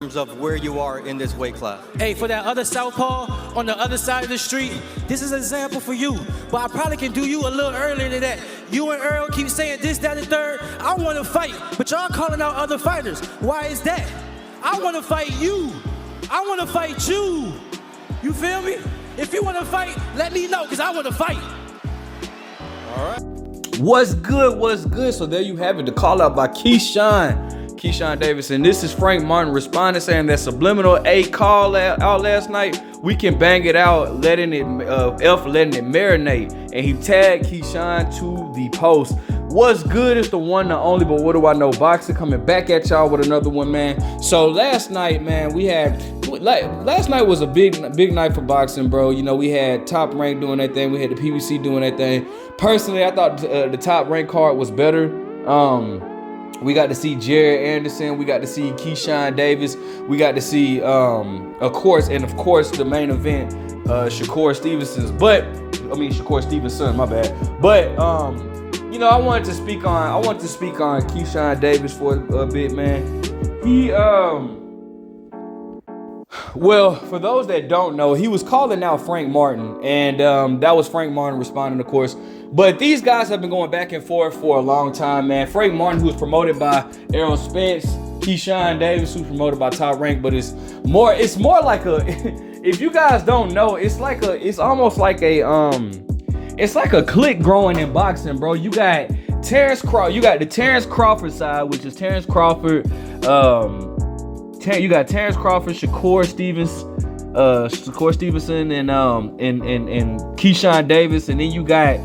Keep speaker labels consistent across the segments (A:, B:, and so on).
A: of where you are in this weight class.
B: Hey, for that other southpaw on the other side of the street, this is an example for you. But I probably can do you a little earlier than that. You and Earl keep saying this, that, and third. I want to fight, but y'all calling out other fighters. Why is that? I want to fight you. I want to fight you. You feel me? If you want to fight, let me know, because I want to fight.
C: All right. What's good? What's good? So there you have it. The call out by Keyshawn Davis, and this is Frank Martin responding, saying that subliminal A call out last night. We can bang it out, letting it marinate, and he tagged Keyshawn to the post. What's good is the one, the only, but what do I know? Boxing coming back at y'all with another one, man. So last night, man, last night was a big night for boxing, bro. You know, we had Top Rank doing that thing, we had the PBC doing that thing. Personally, I thought the Top Rank card was better. We got to see Jared Anderson. We got to see Keyshawn Davis. We got to see, of course, the main event, Shakur Stevenson. My bad. But you know, I wanted to speak on Keyshawn Davis for a bit, man. Well, for those that don't know, he was calling out Frank Martin, and that was Frank Martin responding, of course. But these guys have been going back and forth for a long time, man. Frank Martin, who was promoted by Errol Spence, Keyshawn Davis, who's promoted by Top Rank, but it's more like a. If you guys don't know, it's almost like a clique growing in boxing, bro. You got the Terrence Crawford side, which is Terrence Crawford. You got Terrence Crawford, Shakur Stevenson, and Keyshawn Davis, and then you got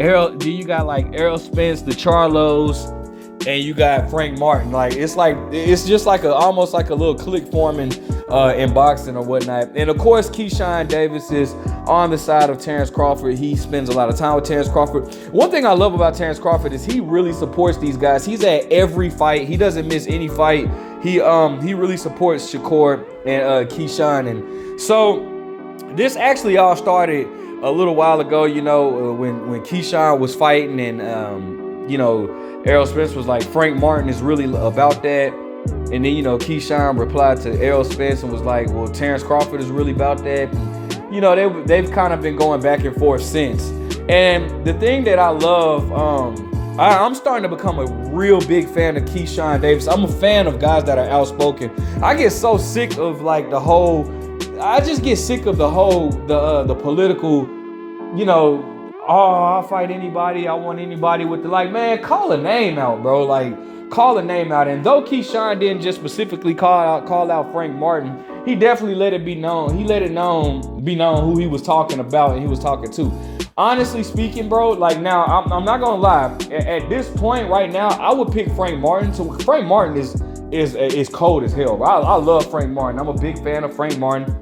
C: Errol Spence, the Charlos, and you got Frank Martin. It's just almost like a little clique forming in boxing or whatnot. And of course, Keyshawn Davis is on the side of Terrence Crawford. He spends a lot of time with Terrence Crawford. One thing I love about Terrence Crawford is he really supports these guys. He's at every fight. He doesn't miss any fight. He really supports Shakur and Keyshawn. And so this actually all started a little while ago, you know, when Keyshawn was fighting, and you know, Errol Spence was like, Frank Martin is really about that. And then, you know, Keyshawn replied to Errol Spence and was like, well, Terrence Crawford is really about that. And, you know, they've kind of been going back and forth since. And the thing that I love, I'm starting to become a real big fan of Keyshawn Davis. I'm a fan of guys that are outspoken. I get so sick of the political, you know, I'll fight anybody, I want anybody with man, call a name out, bro. Call a name out. And though Keyshawn didn't just specifically call out Frank Martin, he definitely let it be known. He let it be known who he was talking about and he was talking to. Honestly speaking, bro, now I'm not gonna lie. At this point right now, I would pick Frank Martin. So Frank Martin is cold as hell, bro. I love Frank Martin. I'm a big fan of Frank Martin.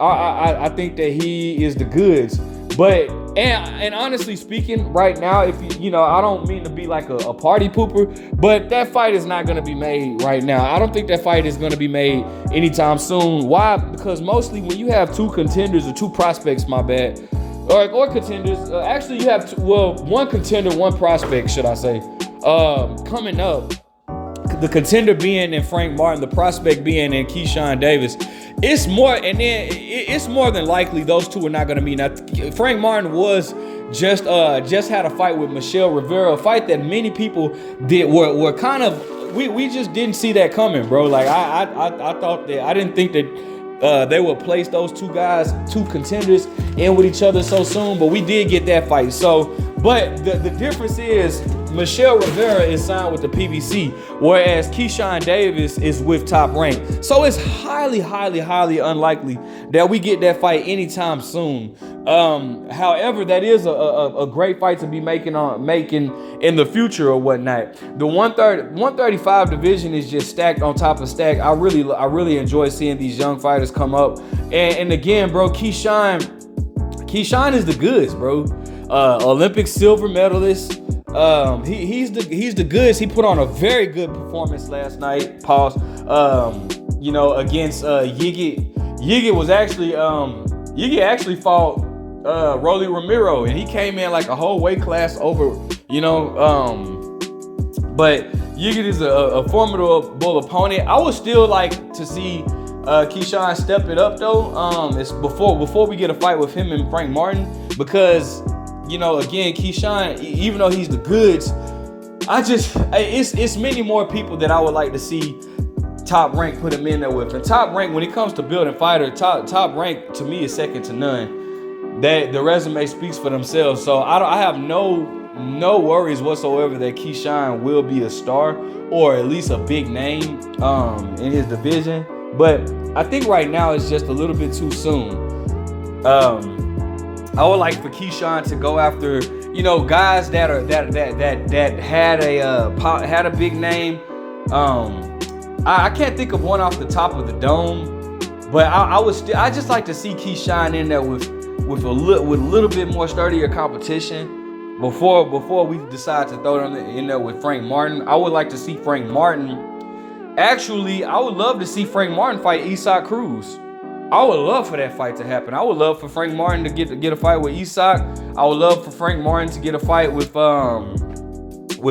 C: I think that he is the goods. But and honestly speaking, right now, if you know, I don't mean to be like a party pooper, but that fight is not gonna be made right now. I don't think that fight is gonna be made anytime soon. Why? Because mostly when you have two contenders or two prospects, my bad, or contenders, actually you have one contender, one prospect, should I say, coming up. The contender being in Frank Martin, the prospect being in Keyshawn Davis. It's more than likely those two are not going to meet. Now, Frank Martin was just had a fight with Michelle Rivera, a fight that many people were kind of, we just didn't see that coming, bro. I thought that, I didn't think that they would place those two contenders in with each other so soon, but we did get that fight. So, but the difference is Michelle Rivera is signed with the PBC, whereas Keyshawn Davis is with Top Rank. So it's highly, highly, highly unlikely that we get that fight anytime soon. However, that is a great fight to be making in the future or whatnot. The 135 division is just stacked on top of stack. I really enjoy seeing these young fighters come up. And again, bro, Keyshawn is the goods, bro. Olympic silver medalist. He's the goods. He put on a very good performance last night. Pause. You know, against Yigit. Yigit actually fought Rolly Romero, and he came in like a whole weight class over. You know, but Yiggit is a formidable opponent. I would still like to see Keyshawn step it up though. It's before we get a fight with him and Frank Martin, because again, Keyshawn, even though he's the goods, it's many more people that I would like to see Top Rank put him in there with. And Top Rank, when it comes to building fighter, Top Rank to me is second to none. That the resume speaks for themselves. So I have no worries whatsoever that Keyshawn will be a star or at least a big name in his division. But I think right now it's just a little bit too soon. I would like for Keyshawn to go after, guys that had a big name. I can't think of one off the top of the dome, but I just like to see Keyshawn in there with a little bit more sturdier competition before we decide to throw them in there with Frank Martin. I would like to see Frank Martin. Actually, I would love to see Frank Martin fight Isak Cruz. I would love for that fight to happen. I would love for Frank Martin to get a fight with Isak. I would love for Frank Martin to get a fight with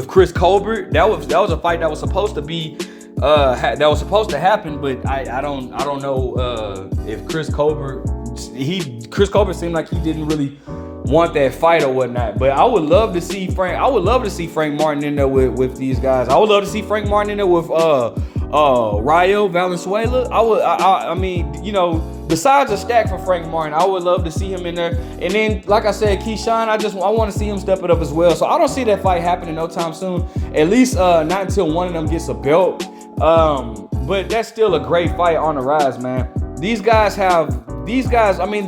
C: Chris Colbert. That was a fight that was supposed to be to happen, but I don't know if Chris Colbert seemed like he didn't really want that fight or whatnot. But I would love to see Frank Martin in there with these guys. I would love to see Frank Martin in there with Rayo Valenzuela. I mean, besides a stack for Frank Martin, I would love to see him in there. And then, like I said, Keyshawn, I want to see him step it up as well. So I don't see that fight happening no time soon. At least not until one of them gets a belt. But that's still a great fight on the rise, man. These guys, I mean,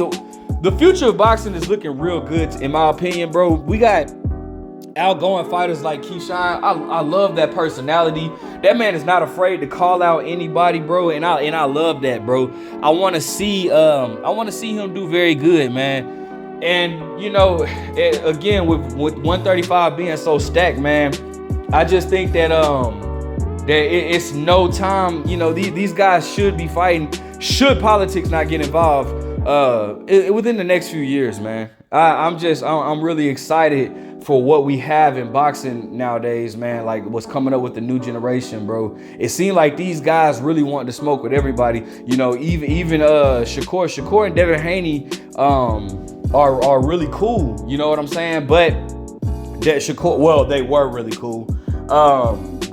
C: the future of boxing is looking real good, in my opinion, bro. We got outgoing fighters like Keyshawn. I love that personality. That man is not afraid to call out anybody, bro, and I love that, bro. I want to see him do very good, man. And again, with 135 being so stacked, man, I just think that it's no time. These guys should be fighting. Should politics not get involved within the next few years, man. I'm really excited for what we have in boxing nowadays, man. Like what's coming up with the new generation, bro. It seemed like these guys really want to smoke with everybody. Even Shakur and Devin Haney are really cool. You know what I'm saying? But that Shakur, well, they were really cool.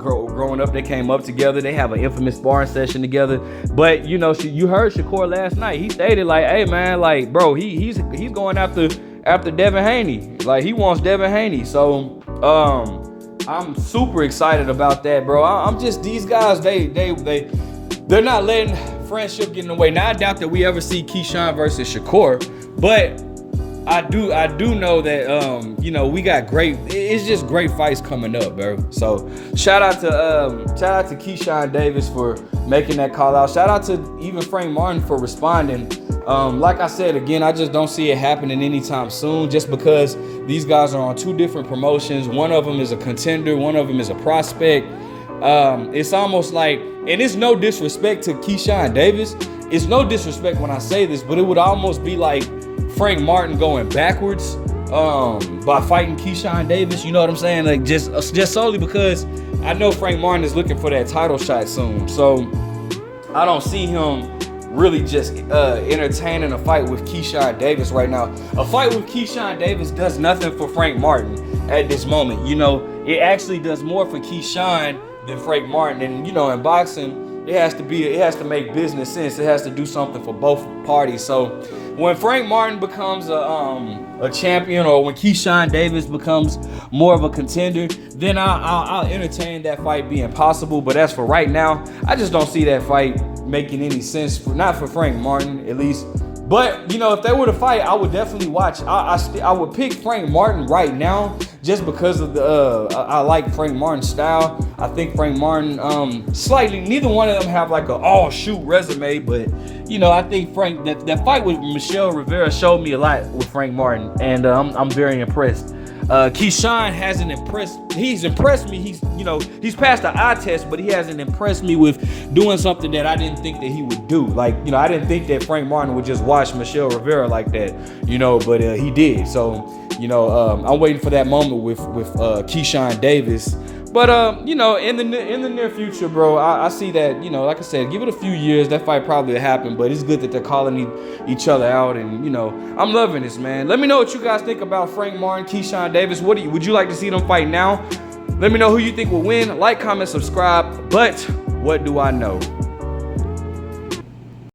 C: Growing up, they came up together. They have an infamous sparring session together. But you heard Shakur last night. He stated like, "Hey man, like bro, he's going after Devin Haney. Like he wants Devin Haney." So I'm super excited about that, bro. I'm just, these guys, they're not letting friendship get in the way. Now I doubt that we ever see Keyshawn versus Shakur, but I do know that we got it's just great fights coming up, bro. So shout out to Keyshawn Davis for making that call out. Shout out to even Frank Martin for responding. Like I said again, I just don't see it happening anytime soon, just because these guys are on two different promotions. One of them is a contender, one of them is a prospect. It's almost like, and it's no disrespect to Keyshawn Davis. It's no disrespect when I say this, but it would almost be like Frank Martin going backwards by fighting Keyshawn Davis. You know what I'm saying? Like just solely because I know Frank Martin is looking for that title shot soon. So I don't see him really just entertaining a fight with Keyshawn Davis right now. A fight with Keyshawn Davis does nothing for Frank Martin at this moment. It actually does more for Keyshawn than Frank Martin. And in boxing, it has to make business sense. It has to do something for both parties. So when Frank Martin becomes a champion, or when Keyshawn Davis becomes more of a contender, then I'll entertain that fight being possible. But as for right now, I just don't see that fight making any sense, not for Frank Martin at least. But if they were to fight, I would definitely watch. I would pick Frank Martin right now just because of I like Frank Martin's style. I think Frank Martin slightly, neither one of them have like a all shoot resume, but I think Frank, that fight with Michelle Rivera showed me a lot with Frank Martin, and I'm very impressed. Keyshawn hasn't impressed. He's impressed me. He's passed the eye test, but he hasn't impressed me with doing something that I didn't think that he would do. Like, I didn't think that Frank Martin would just watch Michelle Rivera like that, but he did. So, I'm waiting for that moment with Keyshawn Davis. But you know, in the near future, bro, I see that, you know, like I said, give it a few years, that fight probably will happen. But it's good that they're calling each other out, and you know, I'm loving this, man. Let me know what you guys think about Frank Martin, Keyshawn Davis. Would you like to see them fight now? Let me know who you think will win. Like, comment, subscribe. But what do I know?